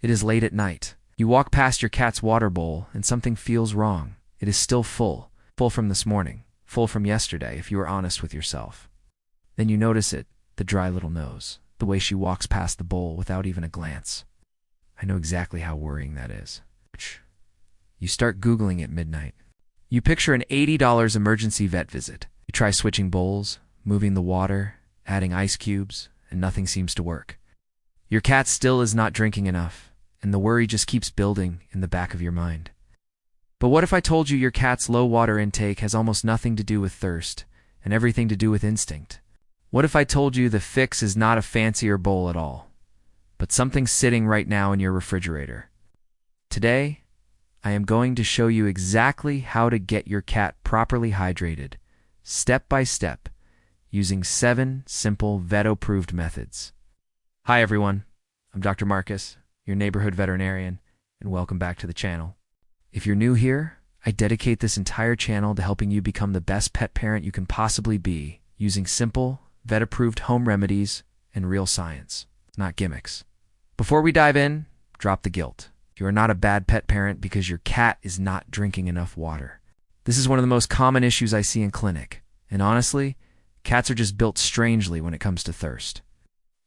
It is late at night. You walk past your cat's water bowl and something feels wrong. It is still full from this morning, full from yesterday if you are honest with yourself. Then you notice it, the dry little nose, the way she walks past the bowl without even a glance. I know exactly how worrying that is. You start Googling at midnight. You picture an $80 emergency vet visit. You try switching bowls, moving the water, adding ice cubes, and nothing seems to work. Your cat still is not drinking enough, and the worry just keeps building in the back of your mind. But what if I told you your cat's low water intake has almost nothing to do with thirst and everything to do with instinct? What if I told you the fix is not a fancier bowl at all, but something sitting right now in your refrigerator? Today, I am going to show you exactly how to get your cat properly hydrated, step by step, using 7 simple vet-approved methods. Hi everyone, I'm Dr. Marcus, your neighborhood veterinarian, and welcome back to the channel. If you're new here, I dedicate this entire channel to helping you become the best pet parent you can possibly be, using simple, vet-approved home remedies and real science, not gimmicks. Before we dive in, drop the guilt. You are not a bad pet parent because your cat is not drinking enough water. This is one of the most common issues I see in clinic, and honestly, cats are just built strangely when it comes to thirst.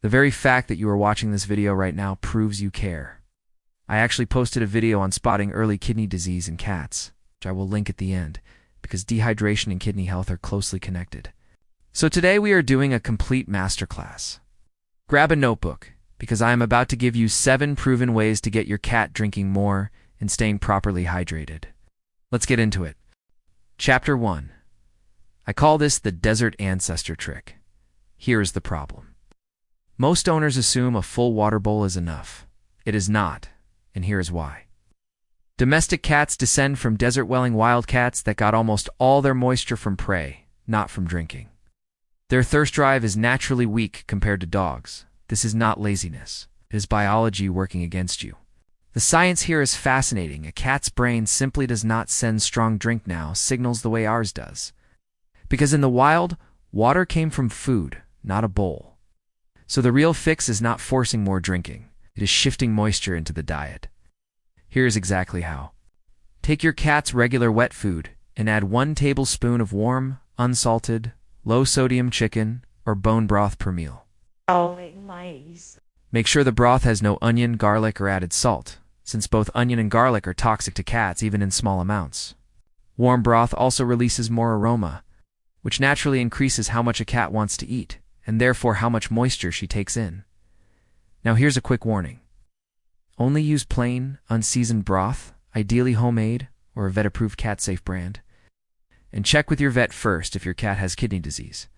The very fact that you are watching this video right now proves you care. I actually posted a video on spotting early kidney disease in cats, which I will link at the end, because dehydration and kidney health are closely connected. So today we are doing a complete masterclass. Grab a notebook, because I am about to give you 7 proven ways to get your cat drinking more and staying properly hydrated. Let's get into it. Chapter 1. I call this the desert ancestor trick. Here is the problem. Most owners assume a full water bowl is enough. It is not, and here is why. Domestic cats descend from desert-dwelling wildcats that got almost all their moisture from prey, not from drinking. Their thirst drive is naturally weak compared to dogs. This is not laziness. It is biology working against you. The science here is fascinating. A cat's brain simply does not send strong drink now signals the way ours does. Because in the wild, water came from food, not a bowl. So the real fix is not forcing more drinking. It is shifting moisture into the diet. Here's exactly how. Take your cat's regular wet food and add 1 tablespoon of warm, unsalted, low-sodium chicken or bone broth per meal. Make sure the broth has no onion, garlic, or added salt, since both onion and garlic are toxic to cats even in small amounts. Warm broth also releases more aroma, which naturally increases how much a cat wants to eat, and therefore how much moisture she takes in. Now here's a quick warning. Only use plain, unseasoned broth, ideally homemade or a vet-approved cat-safe brand. And check with your vet first if your cat has kidney disease,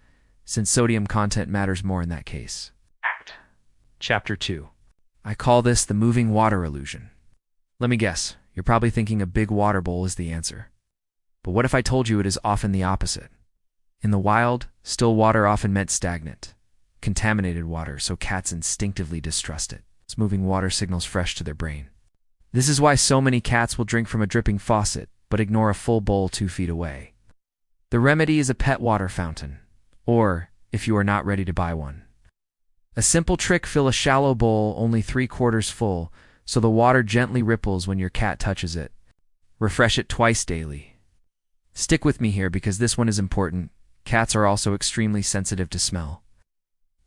since sodium content matters more in that case. Chapter 2. I call this the moving water illusion. Let me guess, you're probably thinking a big water bowl is the answer. But what if I told you it is often the opposite? In the wild, still water often meant stagnant, contaminated water, so cats instinctively distrust it. Its moving water signals fresh to their brain. This is why so many cats will drink from a dripping faucet, but ignore a full bowl 2 feet away. The remedy is a pet water fountain, or, if you are not ready to buy one. A simple trick: fill a shallow bowl only 3/4 full, so the water gently ripples when your cat touches it. Refresh it twice daily. Stick with me here because this one is important. Cats are also extremely sensitive to smell.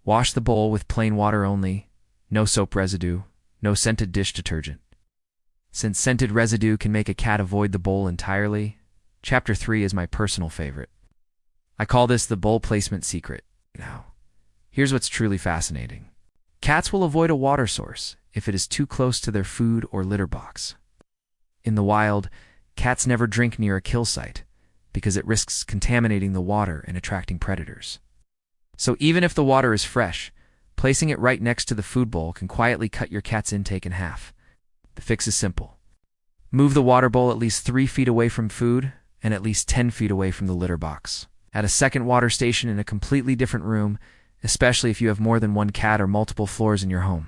Wash the bowl with plain water only, no soap residue, no scented dish detergent. Since scented residue can make a cat avoid the bowl entirely, Chapter 3 is my personal favorite. I call this the bowl placement secret. Now, here's what's truly fascinating. Cats will avoid a water source if it is too close to their food or litter box. In the wild, cats never drink near a kill site, because it risks contaminating the water and attracting predators. So even if the water is fresh, placing it right next to the food bowl can quietly cut your cat's intake in half. The fix is simple. Move the water bowl at least 3 feet away from food and at least 10 feet away from the litter box. Add a second water station in a completely different room, especially if you have more than 1 cat or multiple floors in your home.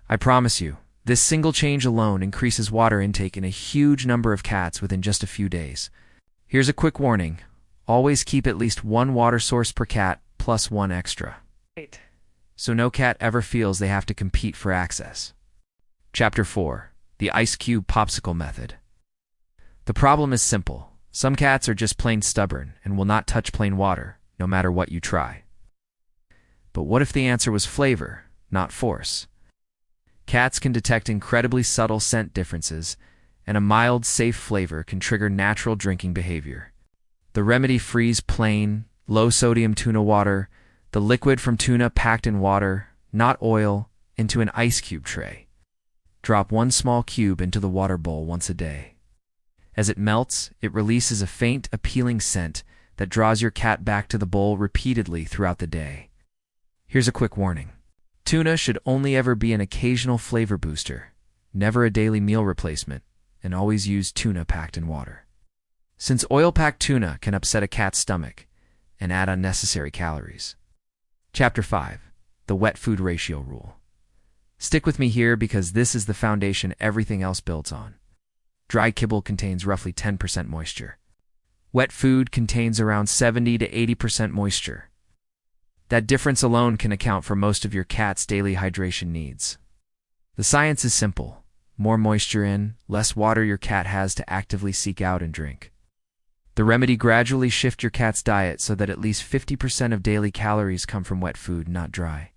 I promise you, this single change alone increases water intake in a huge number of cats within just a few days. Here's a quick warning. Always keep at least 1 water source per cat plus 1 extra. So no cat ever feels they have to compete for access. Chapter 4. The Ice Cube Popsicle Method. The problem is simple. Some cats are just plain stubborn and will not touch plain water, no matter what you try. But what if the answer was flavor, not force? Cats can detect incredibly subtle scent differences, and a mild, safe flavor can trigger natural drinking behavior. The remedy: freeze plain, low-sodium tuna water, the liquid from tuna packed in water, not oil, into an ice cube tray. Drop one small cube into the water bowl once a day. As it melts, it releases a faint, appealing scent that draws your cat back to the bowl repeatedly throughout the day. Here's a quick warning. Tuna should only ever be an occasional flavor booster, never a daily meal replacement, and always use tuna packed in water. Since oil-packed tuna can upset a cat's stomach and add unnecessary calories. Chapter 5. The Wet Food Ratio Rule. Stick with me here because this is the foundation everything else builds on. Dry kibble contains roughly 10% moisture. Wet food contains around 70 to 80% moisture. That difference alone can account for most of your cat's daily hydration needs. The science is simple. More moisture in, less water your cat has to actively seek out and drink. The remedy: gradually shift your cat's diet so that at least 50% of daily calories come from wet food, not dry.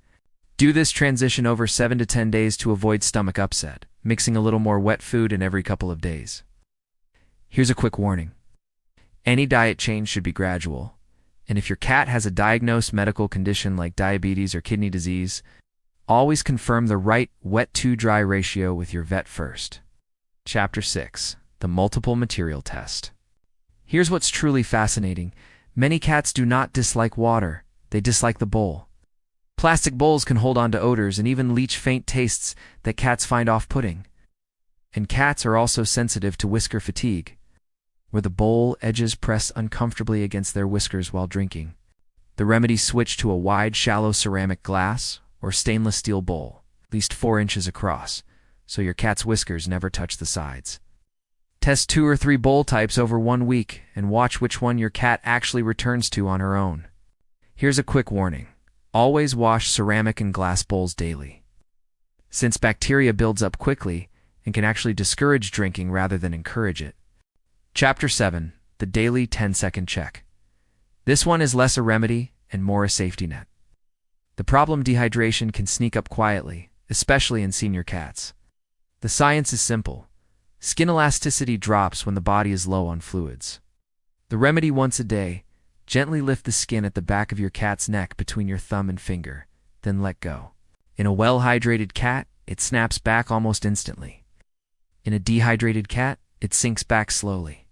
Do this transition over 7 to 10 days to avoid stomach upset, mixing a little more wet food in every couple of days. Here's a quick warning. Any diet change should be gradual, and if your cat has a diagnosed medical condition like diabetes or kidney disease, always confirm the right wet-to-dry ratio with your vet first. Chapter 6. The Multiple Material Test. Here's what's truly fascinating. Many cats do not dislike water, they dislike the bowl. Plastic bowls can hold on to odors and even leach faint tastes that cats find off-putting. And cats are also sensitive to whisker fatigue, where the bowl edges press uncomfortably against their whiskers while drinking. The remedy: switch to a wide, shallow ceramic glass or stainless steel bowl, at least 4 inches across, so your cat's whiskers never touch the sides. Test 2 or 3 bowl types over 1 week and watch which one your cat actually returns to on her own. Here's a quick warning. Always wash ceramic and glass bowls daily, since bacteria builds up quickly and can actually discourage drinking rather than encourage it. Chapter 7. The Daily 10-Second Check. This one is less a remedy and more a safety net. The problem: dehydration can sneak up quietly, especially in senior cats. The science is simple. Skin elasticity drops when the body is low on fluids. The remedy: once a day, gently lift the skin at the back of your cat's neck between your thumb and finger, then let go. In a well-hydrated cat, it snaps back almost instantly. In a dehydrated cat, it sinks back slowly.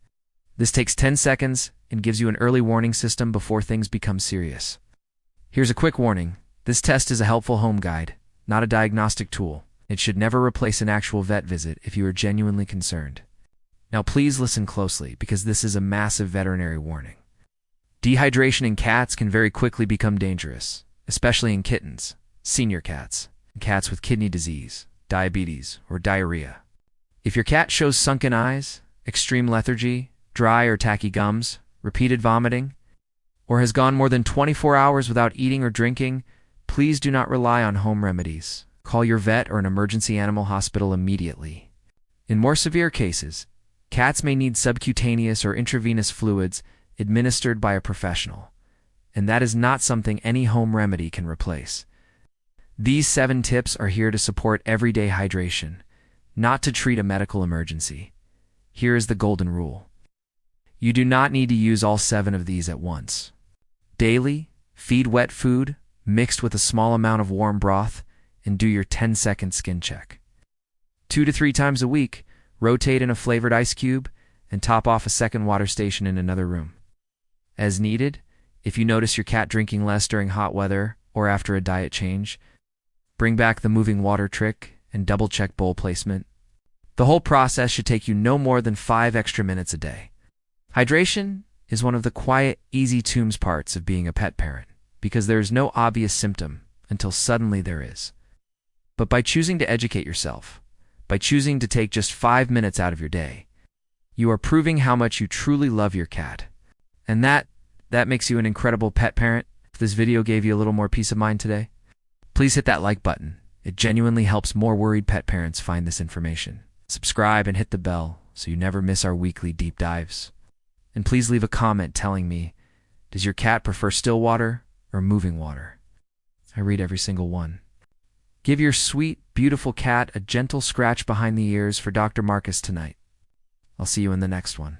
This takes 10 seconds and gives you an early warning system before things become serious. Here's a quick warning. This test is a helpful home guide, not a diagnostic tool. It should never replace an actual vet visit if you are genuinely concerned. Now please listen closely because this is a massive veterinary warning. Dehydration in cats can very quickly become dangerous, especially in kittens, senior cats, and cats with kidney disease, diabetes, or diarrhea. If your cat shows sunken eyes, extreme lethargy, dry or tacky gums, repeated vomiting, or has gone more than 24 hours without eating or drinking, please do not rely on home remedies. Call your vet or an emergency animal hospital immediately. In more severe cases, cats may need subcutaneous or intravenous fluids administered by a professional, and that is not something any home remedy can replace. These 7 tips are here to support everyday hydration, not to treat a medical emergency. Here is the golden rule. You do not need to use all 7 of these at once. Daily, feed wet food mixed with a small amount of warm broth and do your 10-second skin check. 2 to 3 times a week, rotate in a flavored ice cube and top off a second water station in another room. As needed, if you notice your cat drinking less during hot weather or after a diet change, bring back the moving water trick and double-check bowl placement. The whole process should take you no more than 5 extra minutes a day. Hydration is one of the quiet, easy tombs parts of being a pet parent because there is no obvious symptom until suddenly there is. But by choosing to educate yourself, by choosing to take just 5 minutes out of your day, you are proving how much you truly love your cat. And that makes you an incredible pet parent. If this video gave you a little more peace of mind today, please hit that like button. It genuinely helps more worried pet parents find this information. Subscribe and hit the bell so you never miss our weekly deep dives. And please leave a comment telling me, does your cat prefer still water or moving water? I read every single one. Give your sweet, beautiful cat a gentle scratch behind the ears for Dr. Marcus tonight. I'll see you in the next one.